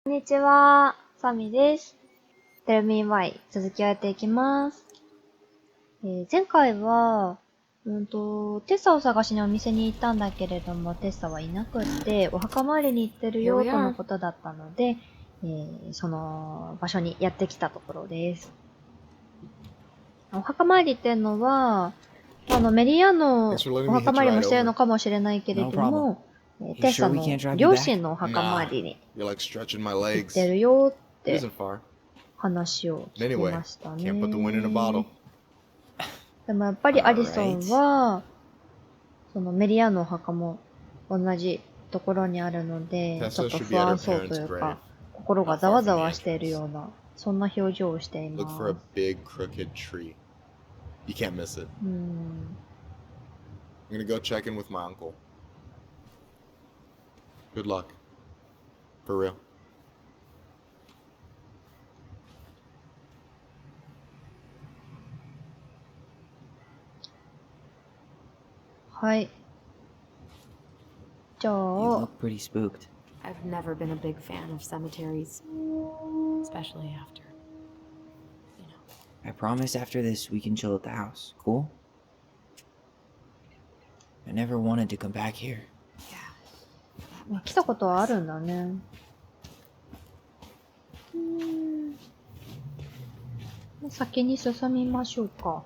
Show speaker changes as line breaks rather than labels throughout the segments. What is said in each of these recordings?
こんにちは、サミです。Tell me why 続きをやっていきます。前回は、テッサを探しにお店に行ったんだけれども、テッサはいなくって、お墓参りに行ってるよとのことだったので、その場所にやってきたところです。お墓参りっていうのは、メリアのお墓参りもしてるのかもしれないけれども、テッサの両親のお墓参りに行ってるよって話を聞きましたね。でもやっぱりアリソンは、そのメリアのお墓も同じところにあるので、ちょっと不安そうというか、心がざわざわしているような、そんな表情をしています。
You can't miss it. I'm gonna go check in with my uncle. Good luck. For real.
はい。じゃあ、
You look pretty spooked.
I've never been a big fan of cemeteries, especially after, you know.
I promise after this we can chill at the house. Cool? I never wanted to come back here.
Yeah.
来たことはあるんだね。先に進みましょうか。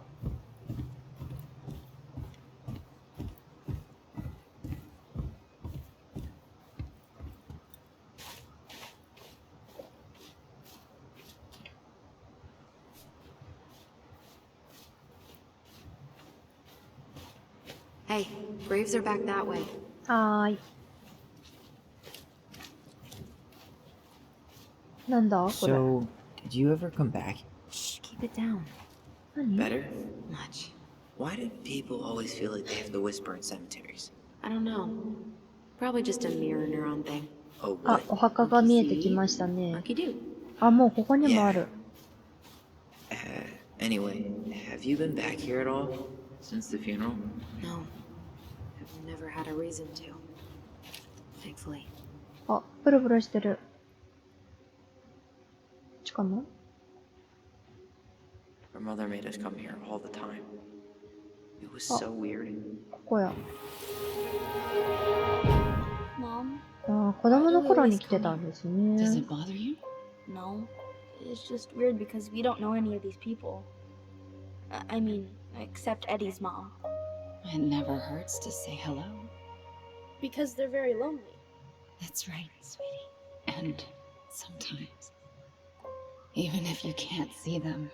Hey, graves are back that way.
はーい。なんだこれ。
So, did you ever come back?
Shh, keep it down.
何？
Better?
Much.
Why do people always feel like they have to whisper in cemeteries?
I don't know. Probably just a mirror neuron thing.
Oh,
あ、
what?
お墓が見えてきましたね。
Monkey do.
あ、もうここにもある。
Anyway, have you been back here at all? Since the funeral?
No. I've never had a reason to. Thankfully.
あ、ブルブルしてる。こっちかな？
Our mother made us come here all the time. It was so weird.
ここや。
Mom,
あ、子供の頃に来てたんですね。
Does it bother you?
no. It's just weird because we don't know any of these people. I mean, except Eddie's mom.
It never hurts to say hello.
Because they're very lonely.
That's right, sweetie. And sometimes, even if you can't see them,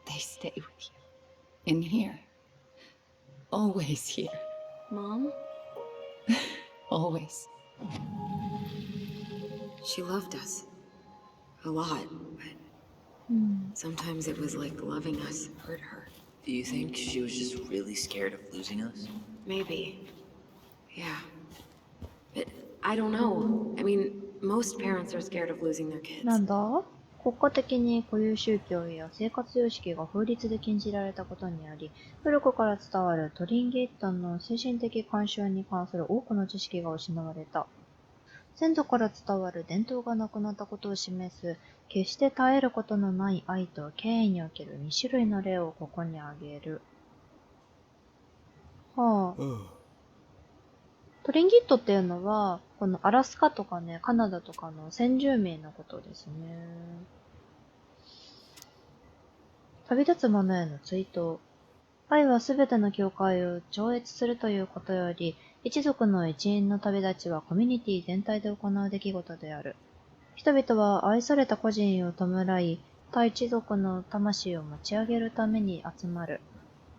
they stay with you. In here. Always here.
Mom?
Always. She loved us. A lot, but
うん、
sometimes it was like loving us hurt her.
Do you think she was just really scared of losing us?
Maybe. Yeah. But I don't know. I mean, most parents are scared of losing their kids.
なんだ？国家的に固有宗教や生活様式が法律で禁じられたことにあり、古くから伝わるトリンギットンの精神的干渉に関する多くの知識が失われた。先祖から伝わる伝統がなくなったことを示す、決して絶えることのない愛と敬意における2種類の例をここに挙げる。はあ。トリンギットっていうのは、このアラスカとかね、カナダとかの先住民のことですね。旅立つ者への追悼。愛はすべての境界を超越するということより、一族の一員の旅立ちはコミュニティ全体で行う出来事である。人々は愛された個人を弔い、他一族の魂を持ち上げるために集まる。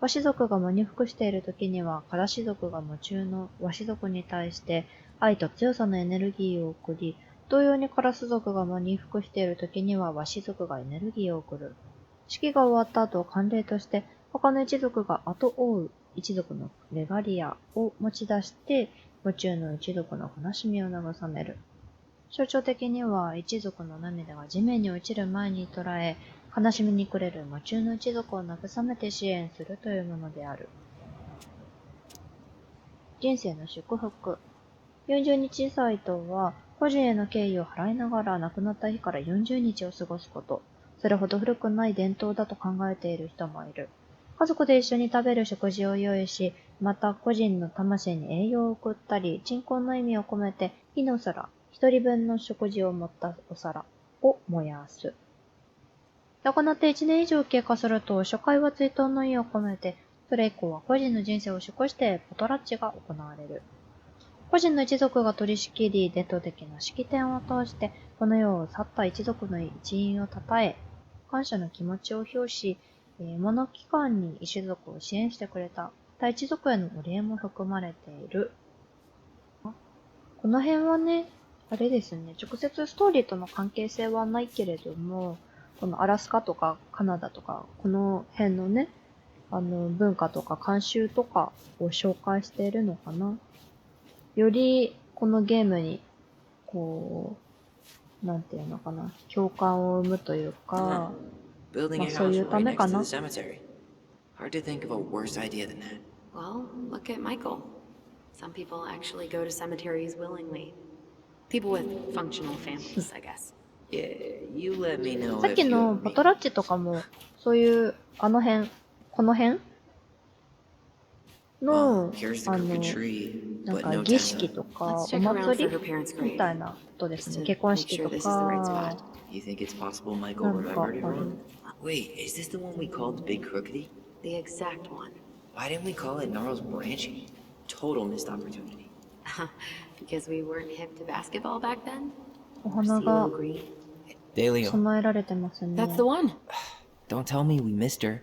和氏族が喪に服している時には、からし族が夢中の和氏族に対して愛と強さのエネルギーを送り、同様にカラス族が喪に服している時には和氏族がエネルギーを送る。式が終わった後、慣例として他の一族が後追う一族のレガリアを持ち出して、夢中の一族の悲しみを慰める。象徴的には、一族の涙が地面に落ちる前に捉え、悲しみに暮れる夢中の一族を慰めて支援するというものである。人生の祝福。40日サイトは、故人への敬意を払いながら亡くなった日から40日を過ごすこと。それほど古くない伝統だと考えている人もいる。家族で一緒に食べる食事を用意し、また故人の魂に栄養を送ったり、鎮魂の意味を込めて、火の皿、一人分の食事を盛ったお皿を燃やす。亡くなって1年以上経過すると、初回は追悼の意を込めて、それ以降は個人の人生を祝してポトラッチが行われる。個人の一族が取り仕切り、伝統的な式典を通して、この世を去った一族の一員を称え、感謝の気持ちを表し、物期間に一族を支援してくれた他一族へのお礼も含まれている。この辺はね、あれですね、直接ストーリーとの関係性はないけれども、このアラスカとかカナダとか、この辺のね、文化とか慣習とかを紹介しているのかな。より、このゲームに、こう、なんていうのかな、共感を生むというか、
Building a
そう
house
いうた
right
め
next
か
to
な。
the cemetery. Hard to think of a worse idea than that.
Well, look at Michael. Some people actually go to cemeteries willingly. People with functional families, I guess.
Yeah, you let me know
さっ
if
き
you
の
ever
ポ
meet.
トラッチとかも、そういう、この辺
Well,
の、
here's the crooked tree,
なん
but
か
no
儀式
Tesla.
とか、
Let's
お
check around
祭
for
り
her parents'
み
grave.
たいなことです
Just
ね。
to
結婚
make
式
sure
と
this is the right
か
spot.、You
think it's possible
な
Michael
んか、
remembered it wrong? Wait, is this the one we called Big Crookedy?
The exact one.
Why didn't we call it Gnarls Branching? Total missed opportunity.
Because we weren't hip to basketball back then?
お花が
CeeLo Green?
Delio,
備えられてますね。
That's the one.
don't tell me we missed her.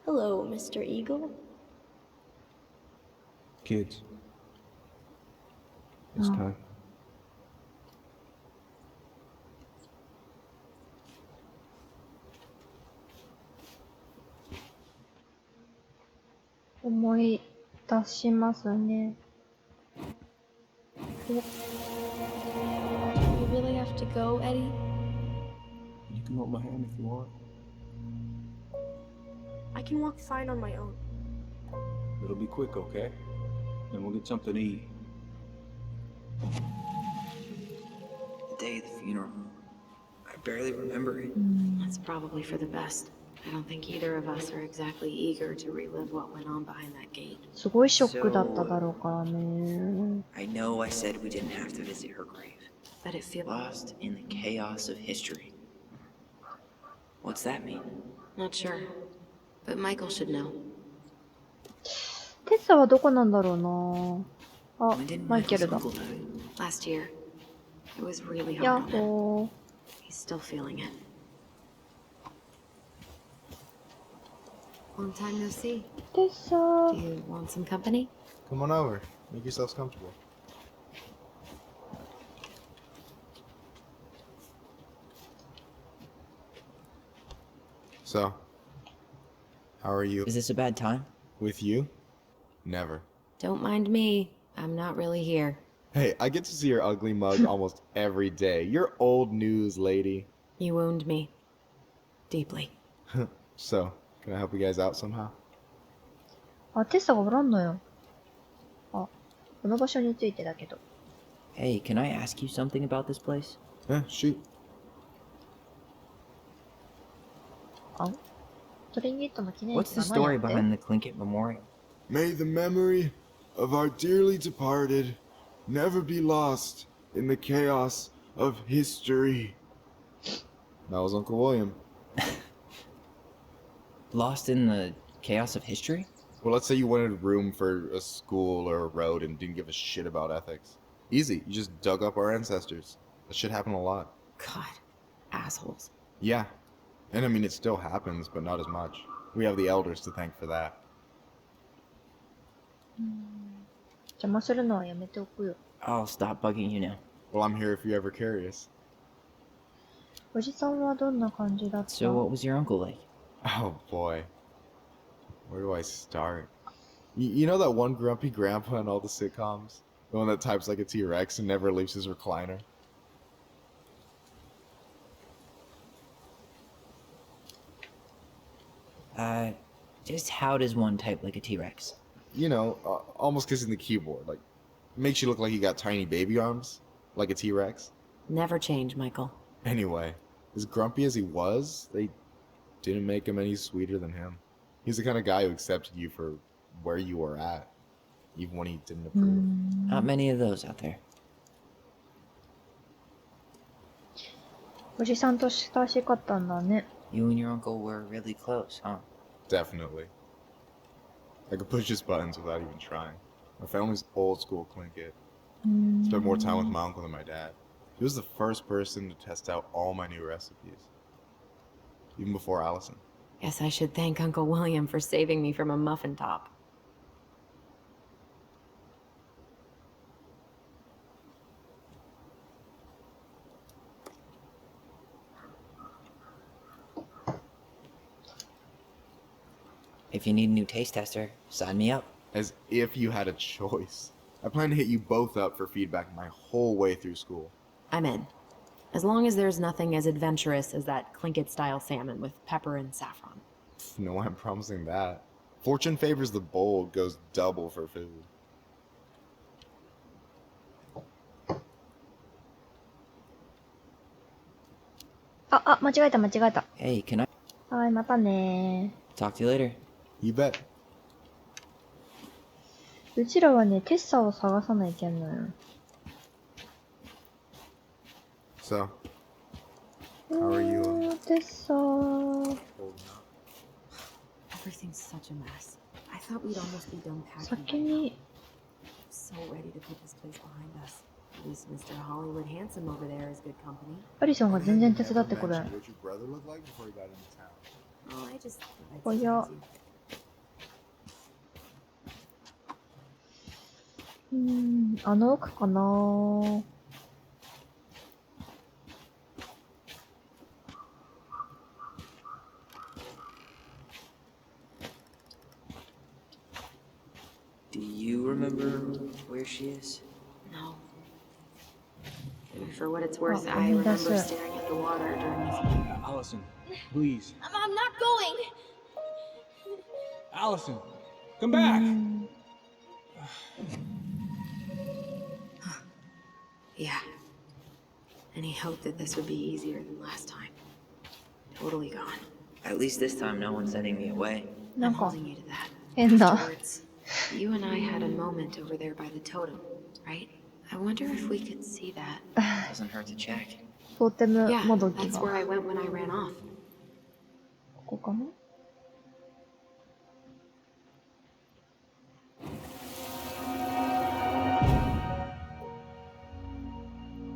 Hello, Mr. Eagle.
Kids. It's
Oh.
time.
思い出しますね。
You really have to go, Eddie?
You can hold my hand if you want.
I can walk fine on my own.
It'll be quick, okay? Then we'll get something to eat.
The day of the funeral. I barely remember it.
That's probably for the best. I don't think either of us are exactly eager to relive what went on behind that gate.
すごいショックだっただろうからね。
I know I said we didn't have to visit her grave.
But it feels
Lost in the chaos of history. What's that mean?
not sure. But Michael should know.
テッサはどこなんだろうな。あ
When did、
マイケ
Michael's
ルだ。
uncle die?
Last year. It was really
や
hard
っ
on him.
ほー。
He's still feeling it. Long time no see.
テッサ
Do
ー。
you want some company?
Come on over. Make yourselves comfortable. So, how are you?
Is this a bad time?
With you? Never.
Don't mind me. I'm not really here.
Hey, I get to see your ugly mug almost every day. You're old news, lady.
You wound me. Deeply.
So, can I help you guys out somehow?
あ、テッサがおらんのよ。あ、この場所についてだけど。
Hey, can I ask you something about this place?
Yeah, shoot.
あ、トリニットの記念
What's
碑
the
がない
story
やって
behind the Tlingit Memorial?
May the memory of our dearly departed never be lost in the chaos of history. That was Uncle William.
Lost in the chaos of history?
Well, let's say you wanted room for a school or a road and didn't give a shit about ethics. Easy. You just dug up our ancestors. That shit happened a lot.
God. Assholes.
Yeah. And I mean, it still happens, but not as much. We have the elders to thank for that.
邪魔するのはやめておくよ。
I'll stop bugging you now.
Well, I'm here if you're ever curious.
おじさんはどんな感じだった
So what was your uncle like?
Oh, boy. Where do I start? You know that one grumpy grandpa in all the sitcoms? The one that types like a T-Rex and never leaves his recliner?
Just how does one type like a T-Rex?
You know, almost kissing the keyboard. Like, makes you look like you got tiny baby arms, like a T-Rex.
Never change, Michael.
Anyway, as grumpy as he was, they didn't make him any sweeter than him. He's the kind of guy who accepted you for where you were at, even when he didn't approve.
Not many of those out there.
おじさんと親しかったんだね。
You and your uncle were really close, huh?
Definitely. I could push his buttons without even trying. My family's old school Tlingit. Spent more time with my uncle than my dad. He was the first person to test out all my new recipes. Even before Allison.
Guess I should thank Uncle William for saving me from a muffin top.
If you need a new taste tester, sign me up.
As if you had a choice. I plan to hit you both up for feedback my whole way through school.
I'm in. As long as there's nothing as adventurous as that Tlingit-style salmon with pepper and saffron.
No way I'm promising that. Fortune favors the bold, goes double for food.
間違えた。
Hey, can I
はい、またね
talk to you later?
You bet.
うちらはね、テッサを探さないけんのよ。
So, how are you?
テッサー。
Everything's such a mess. I thought we'd almost be done packing.
先に、
So ready to put this place behind us. At least Mr. Hollywood Handsome over there is good company.
アリソンが全然手伝ってくれん。
What your brother looked like before he got into town.
Oh, I just...
おや。あの奥かなー。
Do you remember where she is?
No. And for what it's worth,
Oh,
I remember
that's it.
staring at the water during this...
Allison, please.
I'm not going.
Allison, come back!
Yeah. Any hope that this would be easier than last time? Totally gone.
At least this time no one's sending me away.
なん
I'm
か
holding you to that.
変だ。
Afterwards, you and I had a moment over there by the totem, right? I wonder if we could see that.
Doesn't hurt to check.
トーテム
Yeah,
もどき
that's
が。
where I went when I ran off.
ここかな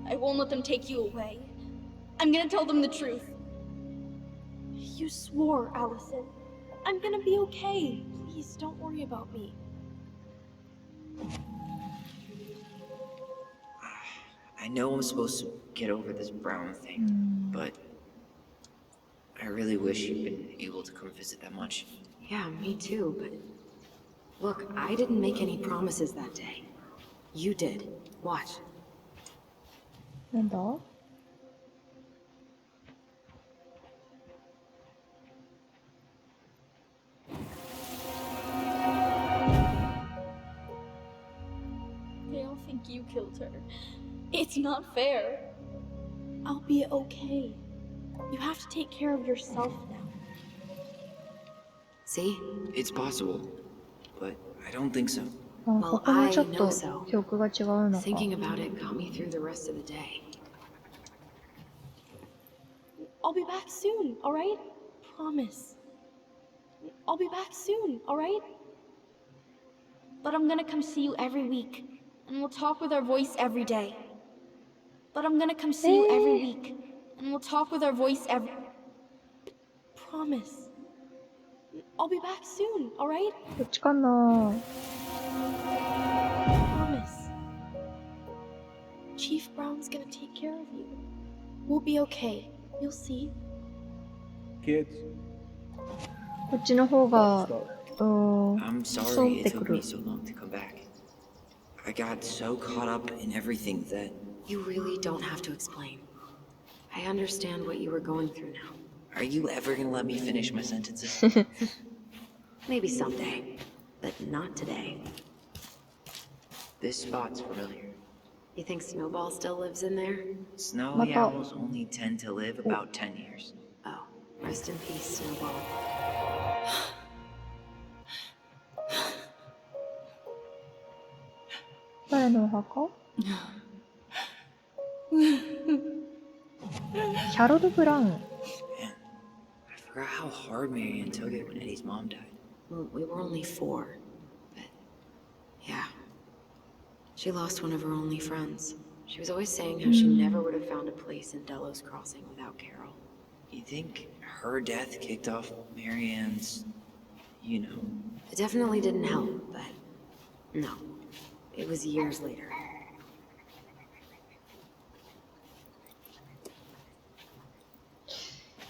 I won't let them take you away. I'm gonna tell them the truth. You swore, Allison. I'm gonna be okay. Please, don't worry about me.
I know I'm supposed to get over this Brown thing, but I really wish you'd been able to come visit that much.
Yeah, me too, but... Look, I didn't make any promises that day. You did. Watch.
なんだ
They all think you killed her. It's not fair. I'll be okay. You have to take care of yourself now.
See?
It's possible, but I don't think so.
あ、
Well,
ここもちょっ
I
と
know so.
記憶が違うのか。
Thinking about it got me through the rest of the day.
I'll be back soon, alright? Promise. I'll be back soon, alright? But I'm gonna come see you every week, and we'll talk with our voice every day. But I'm gonna come see you every week, and we'll talk with our voice every... Promise. I'll be back soon, alright?
どっちかな
Promise. Chief Brown's gonna take care of you. We'll be okay. You'll see.
Kids,
こっちの方が、
I'm
そ
sorry
って
it
く
took
る
me。so long to come back. I got so caught up in everything that...
You really don't have to explain. I understand what you were going through now.
Are you ever gonna let me finish my sentences?
Maybe someday, but not today.
This spot's familiar.
You think Snowball still lives in there?
Snowy owls only tend to live about 10 years.
Oh, rest in peace, Snowball.
誰のお墓？キャロル・ブラウン。
Man, I forgot how hard Marianne took it when Eddie's mom died.
Well, we were only 4, but yeah. She lost one of her only friends. She was always saying how she never would have found a place in Delos Crossing without Carol.
You think her death kicked off Marianne's, you know?
It definitely didn't help, but no. It was years later.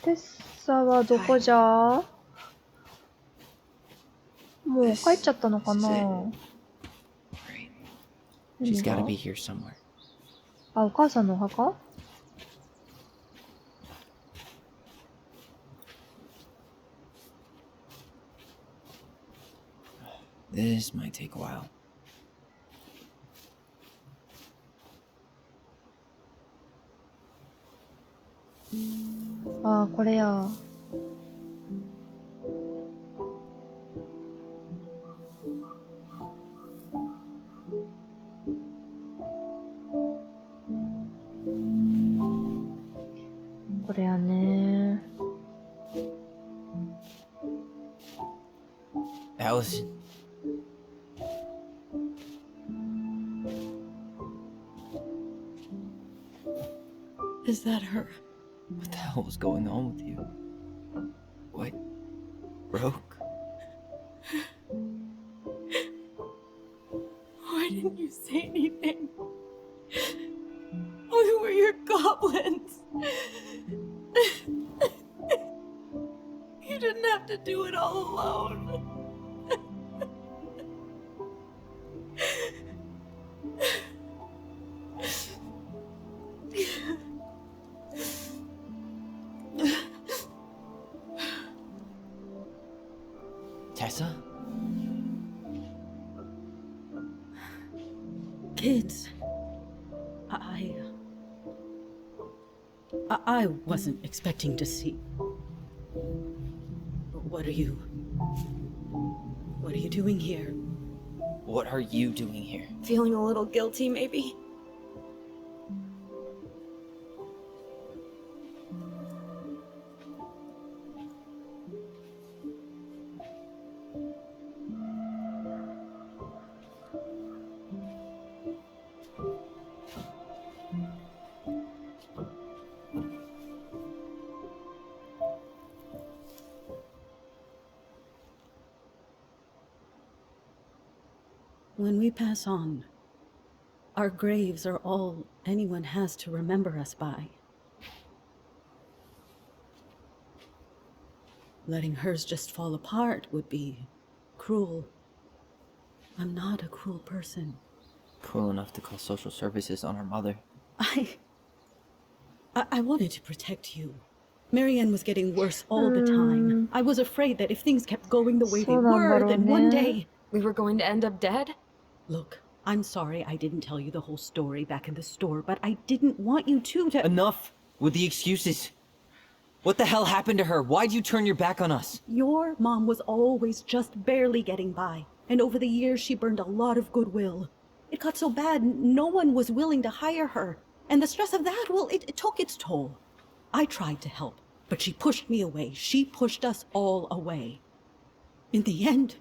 テッサはどこじゃ？もう帰っちゃったのかな？
Right. She's
何
gotta
が？
be here somewhere.
あ、お母さんのお墓？
This might take a while.
あ、これや。これやね。
Allison.
Is that her?
What the hell was going on with you? What? Broke?
Why didn't you say anything? We were your goblins. You didn't have to do it all alone.
Tessa?
Kids, I wasn't expecting to see. What are you doing here?
What are you doing here?
Feeling a little guilty, maybe?
When we pass on, our graves are all anyone has to remember us by. Letting hers just fall apart would be cruel. I'm not a cruel person.
Cruel enough to call social services on her mother.
I wanted to protect you. Marianne was getting worse all the time. I was afraid that if things kept going the way they were, then one day...
We were going to end up dead?
Look, I'm sorry I didn't tell you the whole story back in the store, but I didn't want you to...
Enough with the excuses. What the hell happened to her? Why'd you turn your back on us?
Your mom was always just barely getting by, and over the years she burned a lot of goodwill. It got so bad, no one was willing to hire her. And the stress of that, well, it took its toll. I tried to help, but she pushed me away. She pushed us all away. In the end,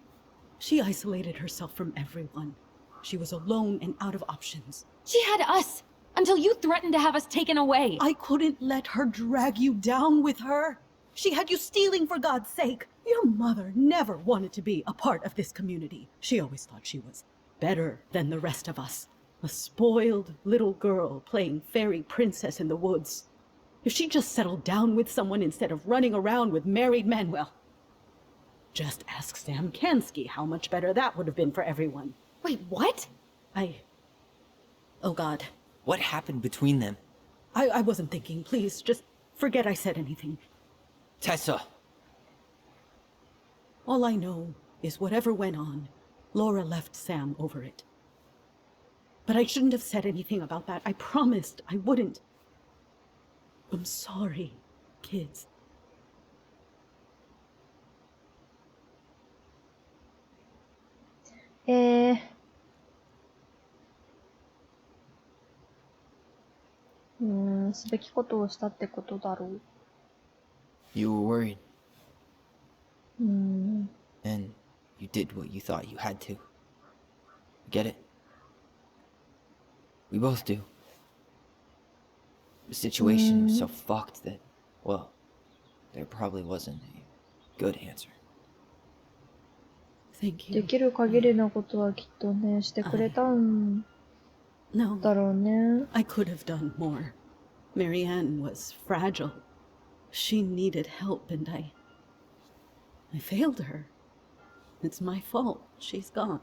she isolated herself from everyone. She was alone and out of options.
She had us until you threatened to have us taken away.
I couldn't let her drag you down with her. She had you stealing for God's sake. Your mother never wanted to be a part of this community. She always thought she was better than the rest of us. A spoiled little girl playing fairy princess in the woods. If she just settled down with someone instead of running around with married men, well, just ask Sam Kansky how much better that would have been for everyone.
Wait, what?
Oh God.
What happened between them?
I wasn't thinking. Please, just forget I said anything.
Tessa!
All I know is whatever went on, Laura left Sam over it. But I shouldn't have said anything about that. I promised I wouldn't. I'm sorry, kids.
Eh. すべきことをしたってことだろう。
You were worried,
うん。
and you did what you thought you had to. Get it? We both do. The situation was so fucked that, well, there probably wasn't a good answer.
Thank
で
you.
きる限りのことはきっとね、してくれたん
No,
だろうね。
I could have done more. Marianne was fragile. She needed help, and I failed her. It's my fault. She's gone.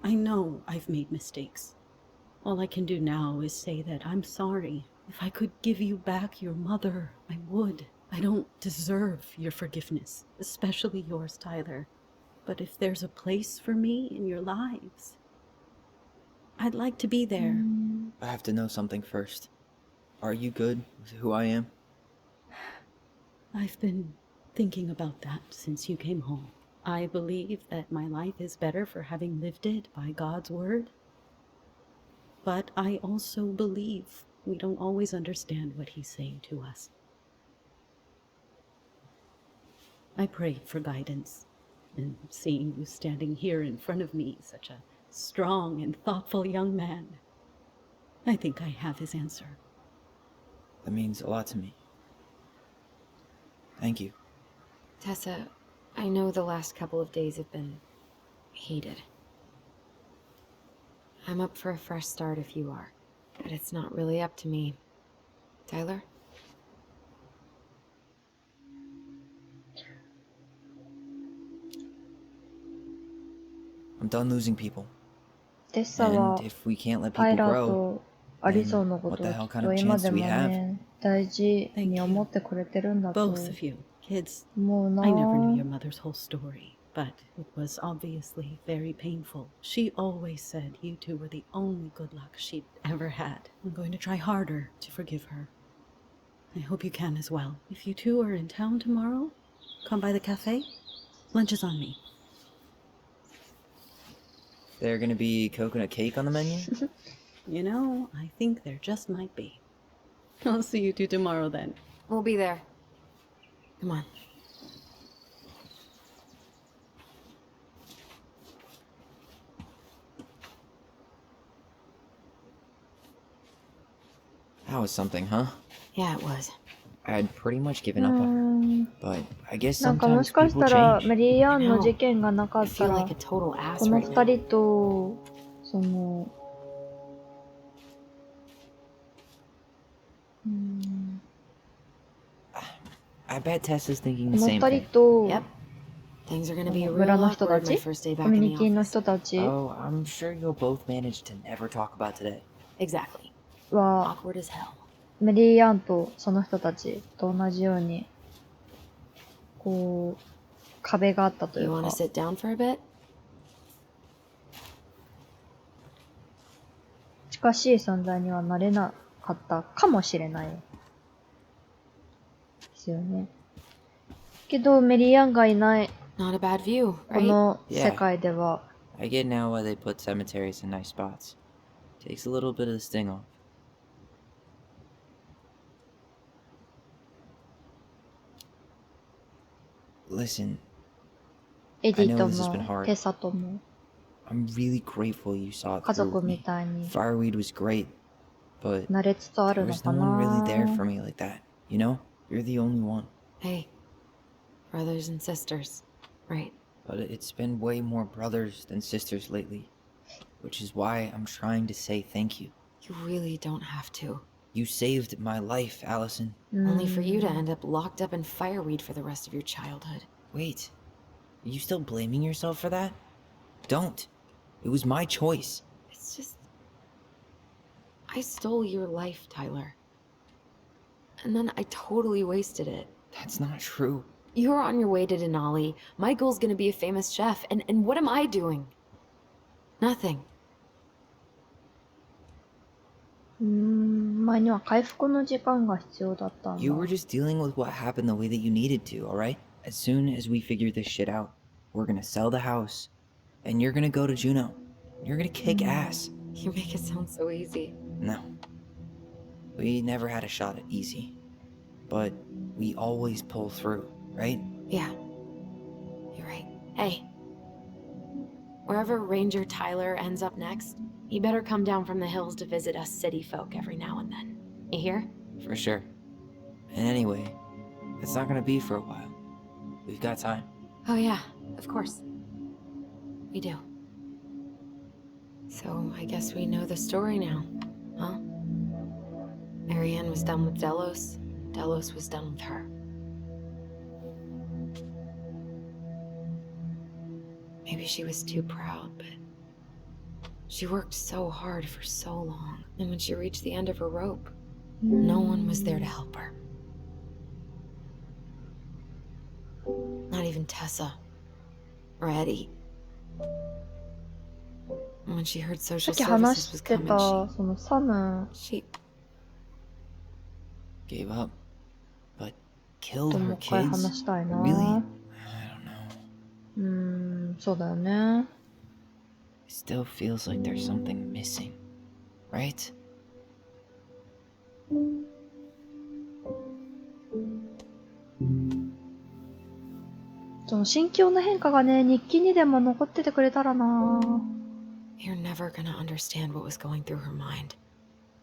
I know I've made mistakes. All I can do now is say that I'm sorry. If I could give you back your mother, I would. I don't deserve your forgiveness, especially yours, Tyler. But if there's a place for me in your lives, I'd like to be there.
I have to know something first. Are you good with who I am?
I've been thinking about that since you came home. I believe that my life is better for having lived it by God's word. But I also believe we don't always understand what he's saying to us. I prayed for guidance, and seeing you standing here in front of me, such a strong and thoughtful young man, I think I have his answer.
That means a lot to me. Thank you.
Tessa, I know the last couple of days have been heated. I'm up for a fresh start if you are, but it's not really up to me. Tyler?
I'm done losing people.
テッサは
And if we can't let
タイ
people
ラー
grow,
とアリソンのこと
what
を
the
き
hell
っ
kind
と
of
今
chance
で
do
も
we have?
ね、大事に思ってくれてるんだと
Both of you, kids.
思うな。
I never knew your mother's whole story, but it was obviously very painful. She always said you two were the only good luck she'd ever had. I'm going to try harder to forgive her. I hope you can as well. If you two are in town tomorrow, come by the cafe. Lunch is on me.
There gonna be coconut cake on the menu?
You know, I think there just might be. I'll see you two tomorrow then.
We'll be there. Come on.
That was something, huh?
Yeah, it was.
I had pretty much given
う
up on her,
ん
but I guess
なんかも
sometimes
しかし
people
たら
change.
メリーアンの事件がなか
I
った
feel
ら
like a total ass
この
right
二
now.
人とその
I bet Tessa's thinking
こ
the
の
same
二
thing.
人と
Yep. Things are gonna be
この
real
村の人た
awkward my
ち
first day
コ
back
ミュ
in
ニ
the
ティの
office.
人たち
Oh, I'm sure you'll both manage to never talk about today.
Exactly.
は
Awkward as hell.
メリーアンとその人たちと同じようにこう壁があったとい
You
う
wanna
か
sit down for a bit?
近しい存在にはなれなかったかもしれないですよね。けどメリーアンがいない
Not a bad view,
こ
right?
の世界では
I get now why they put cemeteries in nice spots. Takes a little bit of the sting off. Listen,
エディ
I know
と
this has been
も
hard.
テサとも
I'm really grateful you saw it
家
through
族
with
み
me.
たいに
Fireweed was great, but
慣れつつあ
there
るの
was
か
no one really
な
there for me like that. You know? You're the only one.
Hey. Brothers and sisters. Right.
But it's been way more brothers than sisters lately. Which is why I'm trying to say thank you.
You really don't have to.
You saved my life, Allison.
Only for you to end up locked up in fireweed for the rest of your childhood.
Wait. Are you still blaming yourself for that? Don't. It was my choice.
It's just... I stole your life, Tyler. And then I totally wasted it.
That's not true.
You're on your way to Denali. My goal's gonna be a famous chef, and what am I doing? Nothing.
前には回復の時間が必要だったんだ。
You were just dealing with what happened the way that you needed to, alright? As soon as we figure this shit out, we're gonna sell the house, and you're gonna go to Juneau. You're gonna kick ass.
You make it sound so easy.
No. We never had a shot at easy. But we always pull through, right?
Yeah. You're right. Hey. Wherever Ranger Tyler ends up next, he better come down from the hills to visit us city folk every now and then. You hear?
For sure. And anyway, it's not gonna be for a while. We've got time.
Oh yeah, of course. We do. So I guess we know the story now, huh? Marianne was done with Delos. Delos was done with her. Maybe she was too proud, but she worked so hard for so long. And when she reached the end of her rope, no one was there to help her. Not even Tessa or Eddie. And when she heard
さっ
social
き話
services was
して
coming,
た、そのサム
she
Gave up. But killed
と
her
もう一回
kids?
話したいな。
Really? I don't know.
そうだよね。
It still feels like there's something missing, right?
その心境の変化がね、日記にでも残っててくれたらな。
You're never gonna understand what was going through her mind.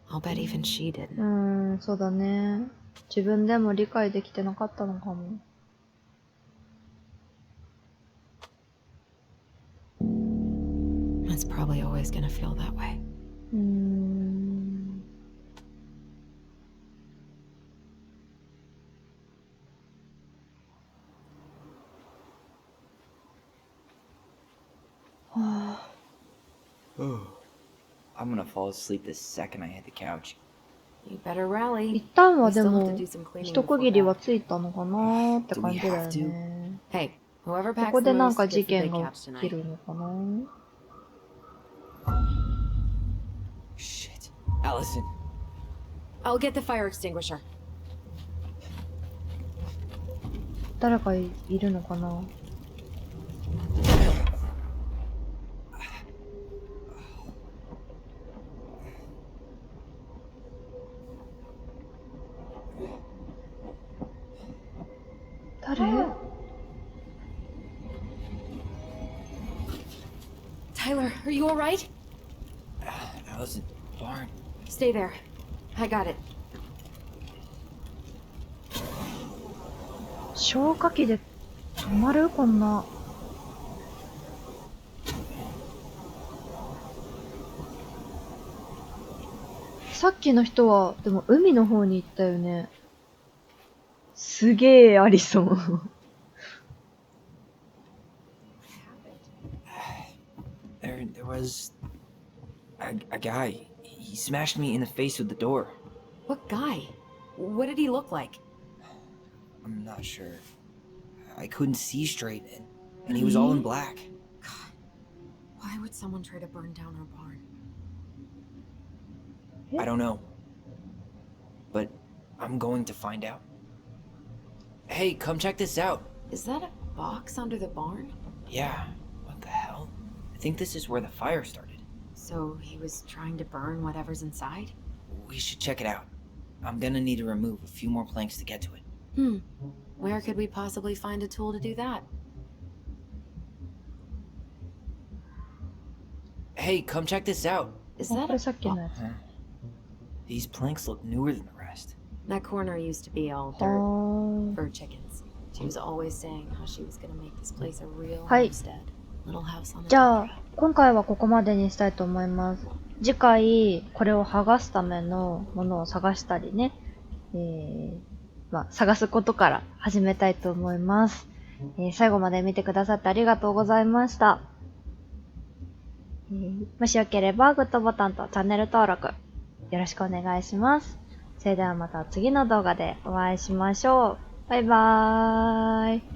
I'll bet even she didn't.
そうだね。自分でも理解できてなかったのかも。
It's probably always gonna feel that way.
はあ、
I'm gonna fall asleep the second I hit the couch.
You better rally.
一旦は
We
で
still have
も
to do some cleaning
一区切り
before
は
bed.
ついたのかなーって
Do
感
we
じだよ
have to?
ね。
Hey, whoever
こ
packs
こ
the
でなん
most
か
gets
事
the big
件が
couch
起き
tonight.
るのかな。
Shit. Allison.
I'll get the fire extinguisher.
誰かいるのかな。誰？
Tyler, are you alright?
Allison. Barn.
Stay there. I got it.
消火器で止まる？こんな。さっきの人はでも海の方に行ったよね。すげえありそう。
There was a guy. He smashed me in the face with the door.
What guy? What did he look like?
I'm not sure. I couldn't see straight, and he was all in black.
Why would someone try to burn down our barn?
I don't know. But I'm going to find out. Hey, come check this out.
Is that a box under the barn?
Yeah, what the hell? I think this is where the fire started.
So he was trying to burn whatever's inside?
We should check it out. I'm gonna need to remove a few more planks to get to it.
Where could we possibly find a tool to do that?
Hey, come check this out.
Is
こ
that
れ
a
さっきのやつ。
These planks look newer than the rest.
That corner used to be all
あ
dirt
ー
for chickens. She was always saying how she was gonna make this place a real
はい。
homestead. Little house on the
じゃあ
prairie.
今回はここまでにしたいと思います。次回これを剥がすためのものを探したりね、探すことから始めたいと思います。最後まで見てくださってありがとうございました。もしよければグッドボタンとチャンネル登録よろしくお願いします。それではまた次の動画でお会いしましょう。バイバーイ。